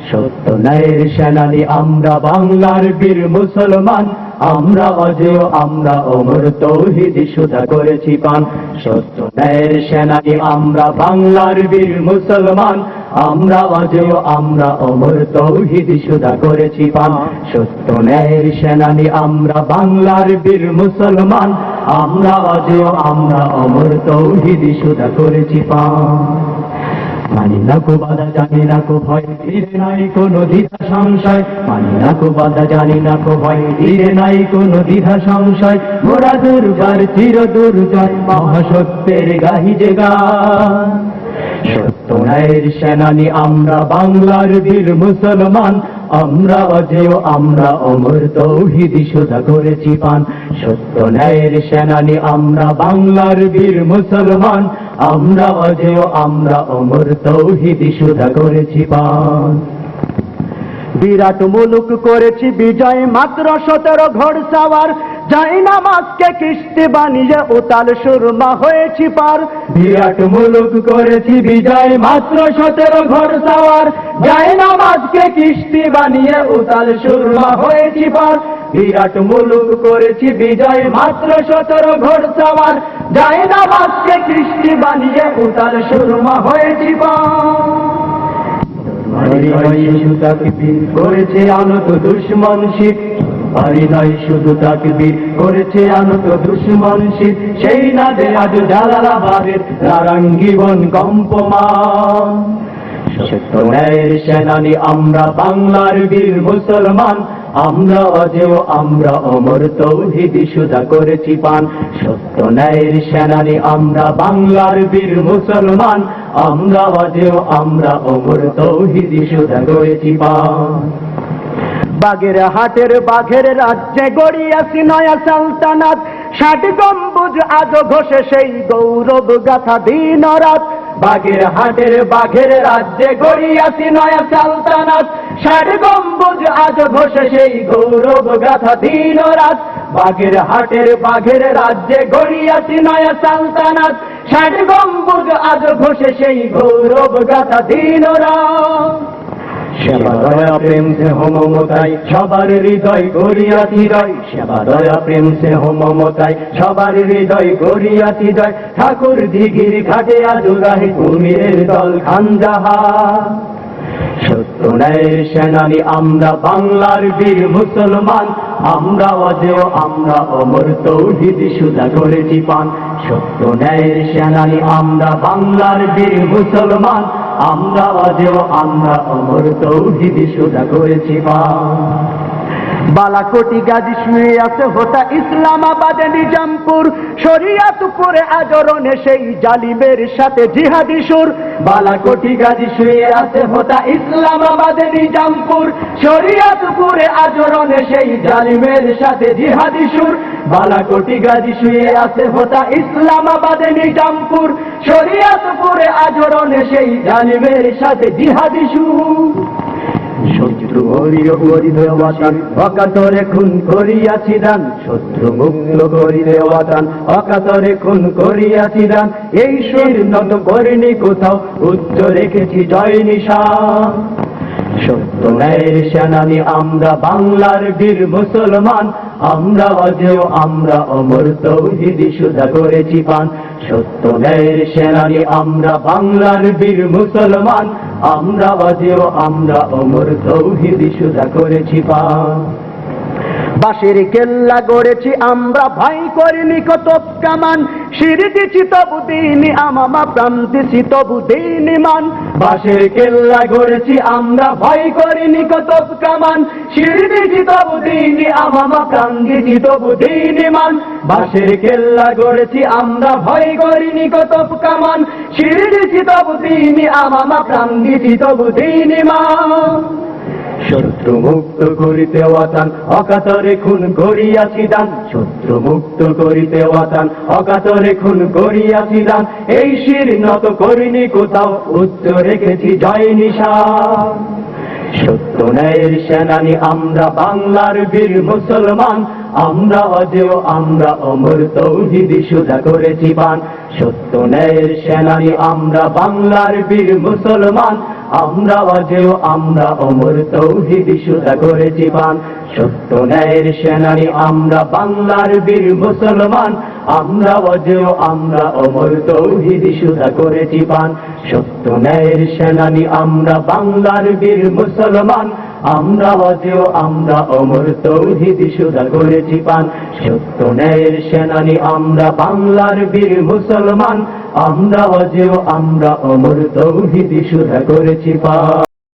সত্য ন্যায়ের সেনানি আমরা বাংলার বীর মুসলমান, আমরা অজেয় আমরা অমর তৌহিদ সুধা করেছি পান। সত্য ন্যায়ের সেনানি আমরা বাংলার বীর মুসলমান, আমরা অজেয় আমরা অমর তৌহিদ সুধা করেছি পান। সত্য ন্যায়ের সেনানি আমরা বাংলার বীর মুসলমান, আমরা অজেয় আমরা অমর তৌহিদ সুধা করেছি পান। মানি না কো বাধা জানি না কো ভয়, ধীরে নাই কোনো দ্বিধা সংশয়। মানি না কো বাধা জানি না কো ভয়, ধীরে নাই কোনো দ্বিধা সংশয়। মোরা দুর্বার চির দুর্জয়, মহাসত্যের গাহি যে গান। সত্য ন্যায়ের সেনানি আমরা বাংলার বীর মুসলমান, আমরা অজেয় আমরা অমর তৌহিদ সুধা করেছি পান। সত্য ন্যায়ের সেনানি আমরা বাংলার বীর মুসলমান, আমরা অজেয় আমরা অমর তৌহিদ সুধা করেছি পান। বিরাট মুলুক করেছি বিজয়, মাত্র 17 ঘোড়সাওয়ার। যাই নামাজকে কিস্তি বানিয়ে উতাল সুরমা হয়েছি পার। বিরাট মুলুক করেছি বিজয়, মাত্র 17 ঘোড়সাওয়ার। যাই নামাজকে কিস্তি বানিয়ে উতাল সুরমা হয়েছি পার। বিরাট মুলুক করেছি বিজয়, মাত্র 17 ঘোড়সাওয়ার। যাই নামাজকে কিস্তি বানিয়ে উতাল সুরমা হয়েছি পার। শুধু তাকবীর করেছে আনত দুশ্মন শীত, বাড়ি নয় শুধু তাকবীর করেছে আনত দুশ্মন শীত। সেই নাদে আজ জালালাবাদের নারাঙ্গীবন কম্পমান। সত্য ন্যায়ের সেনানি আমরা বাংলার বীর মুসলমান, আমরা অজেয় আমরা অমর তৌহিদ সুধা করেছি পান। সত্য ন্যায়ের সেনানি আমরা বাংলার বীর মুসলমান, আমরা অজেয় আমরা অমর তৌহিদ সুধা করেছি পান। বাগের হাটের বাঘের রাজ্যে গড়িয়াছি নয়া সালতানাত। 60 গম্বুজ আজ ঘষে সেই গৌরব গাথা দিন রাত। বাগের হাটের বাঘের রাজ্যে গড়িয়াছি নয়া সালতানাত। 60 গম্বুজ আজ ঘষে সেই গৌরব গাথা দিন রাত। বাগের হাটের বাঘের রাজ্যে গড়িয়াছি নয়া সালতানাত। 60 গম্বুজ আজ ঘষে সেই গৌরব গাথা দিন রাত। সেবা দয়া প্রেম স্নেহ মমতায় সবার হৃদয় গড়িয়াছি জয়। সেবা দয়া প্রেম স্নেহ মমতায় সবার হৃদয় গড়িয়াছি জয়। ঠাকুর দিঘির ঘাটে আজ গাহে কুমিরের দল খানজাহা। সত্য ন্যায়ের সেনানি আমরা বাংলার বীর মুসলমান, আমরা অজেয় আমরা অমর তৌহিদ সুধা করেছি পান। সত্য ন্যায়ের সেনানি আমরা বাংলার বীর মুসলমান, আমরা অজেয় আমরা অমর তৌহিদ সুধা করেছি পান। বালাকোটি গাজী শুয়ে আছে হোতা ইসলামাবাদে নিজামপুর। শরিয়াতপুরে আচরণে সেই জালিমের সাথে জিহাদি সুর। বালাকোটি গাজী শুয়ে আছে হোতা ইসলামাবাদে নিজামপুর। শরিয়াতপুরে আচরণে সেই জালিমের সাথে জিহাদি সুর। বালাকোটি গাজী শুয়ে আছে হোতা ইসলামাবাদে নিজামপুর। শরিয়াতপুরে আচরণে সেই জালিমের সাথে জিহাদি সুর। শত্রু করি দেওয়াতান অকাতরে খুন করিয়াছি দান। শত্রু মুক্ত করি দেওয়াতান অকাতরে খুন করিয়াছি দান। এই শির নত করিনি কোথাও, উচ্চ রেখেছি জয় নিশান। সত্য ন্যায়ের সেনানি আমরা বাংলার বীর মুসলমান, আমরা অজেয় আমরা অমর তৌহিদ সুধা করেছি পান। সত্য ন্যায়ের সেনানি আমরা বাংলার বীর মুসলমান, আমরা অজেয় আমরা অমর তৌহিদ সুধা করেছি পান। বাঁশের কেল্লা গড়েছি আমরা ভাই করিনি কত কামান। শির দিছি তবু দিনি আমামা প্রাণ দিছি তবু দিনি মান। বাঁশের কেল্লা গড়েছি আমরা ভাই করিনি কত কামান। শির দিছি তবু দিনি আমামা প্রাণ দিছি তবু দিনি মান। বাঁশের কেল্লা গড়েছি আমরা ভয় করিনি কত কামান। শির দিছি তবু দিনি আমামা প্রাণ দিছি তবু দিনি মান। শত্রু মুক্ত করিতে ওয়াতান অকাতরে খুন করিয়াছি দান। শত্রু মুক্ত করিতে ওয়াতান অকাতরে খুন করিয়াছি দান। এই শির নত করিনি কোথাও, উচ্চ রেখেছি জয় নিশান। সত্য ন্যায়ের সেনানি আমরা বাংলার বীর মুসলমান, আমরা অজেয় আমরা অমর তৌহিদি সুধা করেছি পান সত্য ন্যায়ের সেনানী আমরা বাংলার বীর মুসলমান আমরা অজেয় আমরা অমর তৌহিদি সুধা করেছি পান সত্য ন্যায়ের সেনানী আমরা বাংলার বীর মুসলমান আমরা অজেয় আমরা অমর তৌহিদি সুধা করেছি পান সত্য ন্যায়ের সেনানী আমরা বাংলার বীর মুসলমান আমরা অজেয় আমরা অমর তৌহিদি সুধা করেছি পান সত্য ন্যায়ের সেনানী আমরা বাংলার বীর মুসলমান আমরা অজেয় আমরা অমর তৌহিদি সুধা করেছি পান।